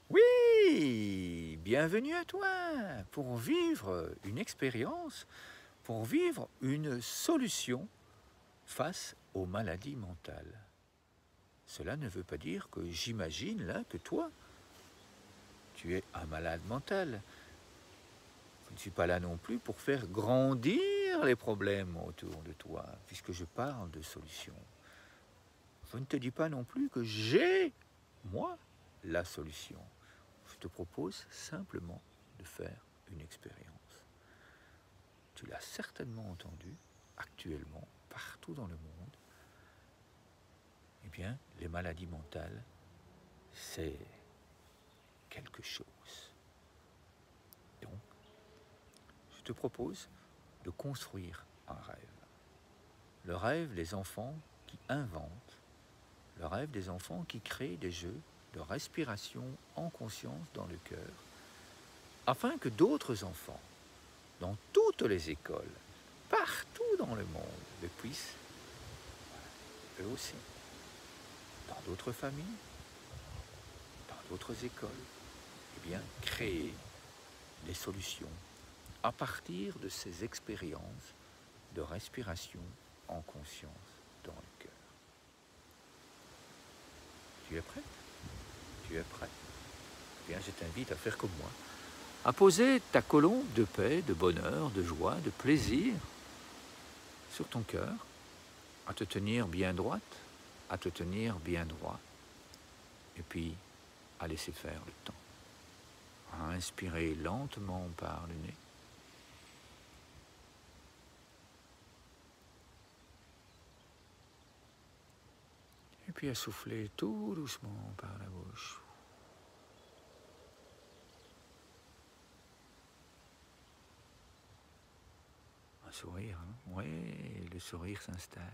Oui, bienvenue à toi pour vivre une expérience, pour vivre une solution face aux maladies mentales. Cela ne veut pas dire que j'imagine là que toi, tu es un malade mental. Je ne suis pas là non plus pour faire grandir les problèmes autour de toi, puisque je parle de solutions. Je ne te dis pas non plus que j'ai, moi, la solution. Je te propose simplement de faire une expérience. Tu l'as certainement entendu actuellement, partout dans le monde. Eh bien, les maladies mentales, c'est quelque chose. Donc, je te propose de construire un rêve. Le rêve des enfants qui inventent, le rêve des enfants qui créent des jeux de respiration en conscience dans le cœur, afin que d'autres enfants, dans toutes les écoles, partout dans le monde, le puissent, eux aussi, dans d'autres familles, dans d'autres écoles, eh bien, créer des solutions à partir de ces expériences de respiration en conscience dans le cœur. Tu es prêt? Tu es prêt? Eh bien, je t'invite à faire comme moi, à poser ta colombe de paix, de bonheur, de joie, de plaisir sur ton cœur, à te tenir bien droite, à te tenir bien droit, et puis à laisser faire le temps. À inspirer lentement par le nez. Et puis à souffler tout doucement par la bouche. Un sourire, hein? Oui, le sourire s'installe.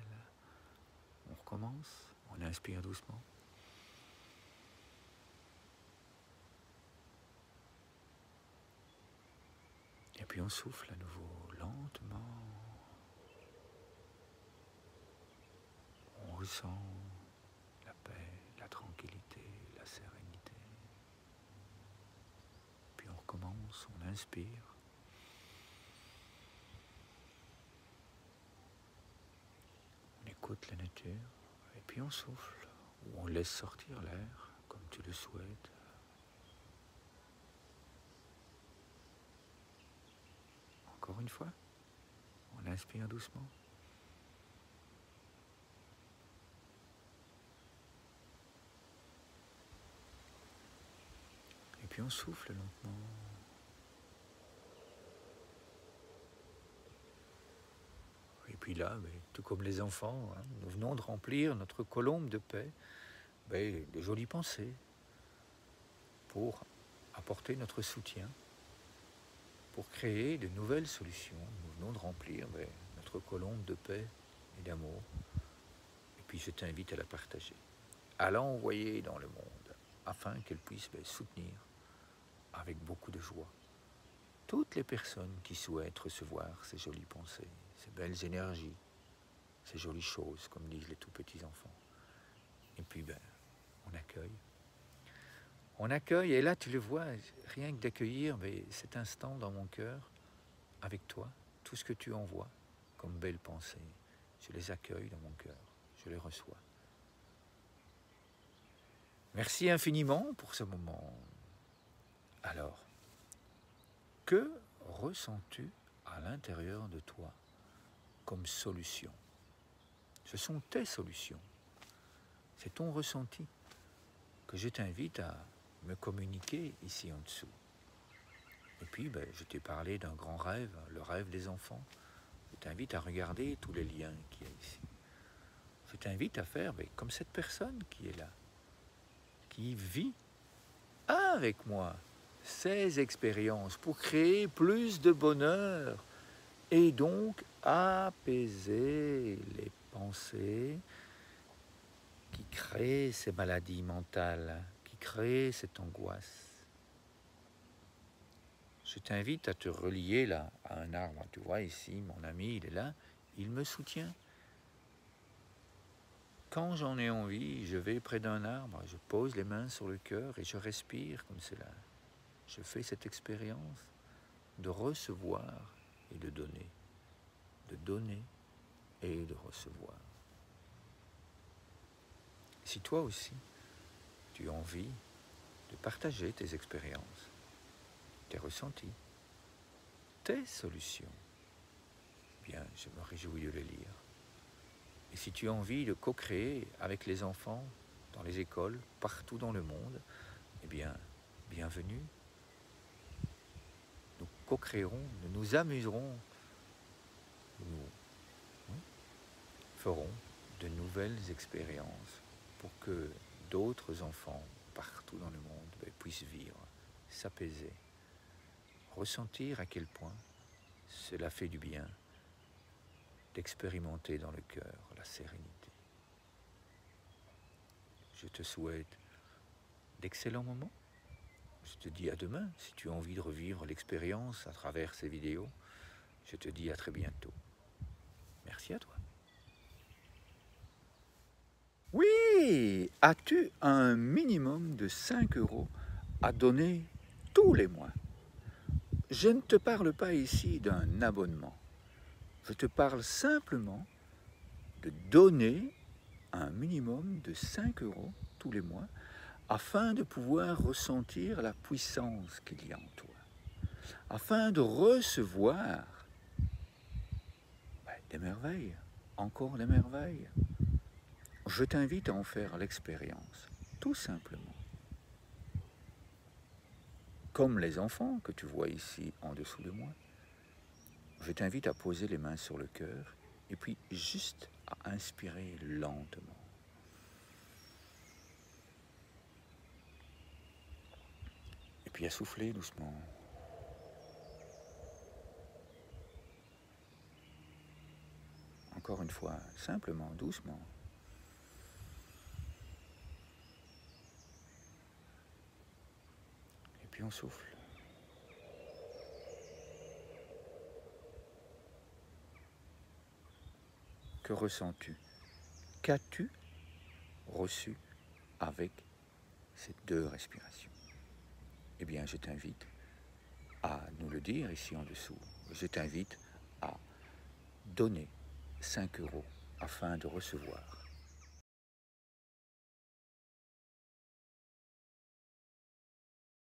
On recommence, on inspire doucement. Et puis on souffle à nouveau, lentement. On ressent la paix, la tranquillité, la sérénité. Puis on recommence, on inspire. On écoute la nature, et puis on souffle, ou on laisse sortir l'air, comme tu le souhaites. Encore une fois, on inspire doucement. Et puis on souffle lentement. Et puis là, tout comme les enfants, hein, nous venons de remplir notre colombe de paix de jolies pensées pour apporter notre soutien, pour créer de nouvelles solutions. Nous venons de remplir notre colombe de paix et d'amour. Et puis je t'invite à la partager, à l'envoyer dans le monde, afin qu'elle puisse soutenir avec beaucoup de joie toutes les personnes qui souhaitent recevoir ces jolies pensées, ces belles énergies, ces jolies choses, comme disent les tout petits enfants. Et puis on accueille. On accueille, et là tu le vois, rien que d'accueillir cet instant dans mon cœur, avec toi, tout ce que tu envoies comme belles pensées, je les accueille dans mon cœur, je les reçois. Merci infiniment pour ce moment. Alors, que ressens-tu à l'intérieur de toi comme solution? Ce sont tes solutions. C'est ton ressenti que je t'invite à me communiquer ici en dessous. Et puis, je t'ai parlé d'un grand rêve, le rêve des enfants. Je t'invite à regarder tous les liens qu'il y a ici. Je t'invite à faire comme cette personne qui est là, qui vit avec moi ces expériences pour créer plus de bonheur et donc apaiser les pensées qui créent ces maladies mentales, qui créent cette angoisse. Je t'invite à te relier là à un arbre. Tu vois ici, mon ami, il est là, il me soutient. Quand j'en ai envie, je vais près d'un arbre, je pose les mains sur le cœur et je respire comme cela. Je fais cette expérience de recevoir et de donner et de recevoir. Si toi aussi, tu as envie de partager tes expériences, tes ressentis, tes solutions, bien, je me réjouis de les lire. Et si tu as envie de co-créer avec les enfants, dans les écoles, partout dans le monde, eh bien, bienvenue. Nous co-créerons, nous nous amuserons, nous ferons de nouvelles expériences pour que d'autres enfants, partout dans le monde, puissent vivre, s'apaiser, ressentir à quel point cela fait du bien d'expérimenter dans le cœur la sérénité. Je te souhaite d'excellents moments. Je te dis à demain. Si tu as envie de revivre l'expérience à travers ces vidéos, je te dis à très bientôt. Merci à toi. Oui, as-tu un minimum de 5 € à donner tous les mois? Je ne te parle pas ici d'un abonnement. Je te parle simplement de donner un minimum de 5 € tous les mois afin de pouvoir ressentir la puissance qu'il y a en toi, afin de recevoir des merveilles, encore des merveilles. Je t'invite à en faire l'expérience, tout simplement. Comme les enfants que tu vois ici en dessous de moi, je t'invite à poser les mains sur le cœur et puis juste à inspirer lentement. Et puis à souffler doucement. Encore une fois, simplement, doucement. Et puis on souffle. Que ressens-tu? Qu'as-tu reçu avec ces 2 respirations? Eh bien, je t'invite à nous le dire ici en dessous. Je t'invite à donner 5 € afin de recevoir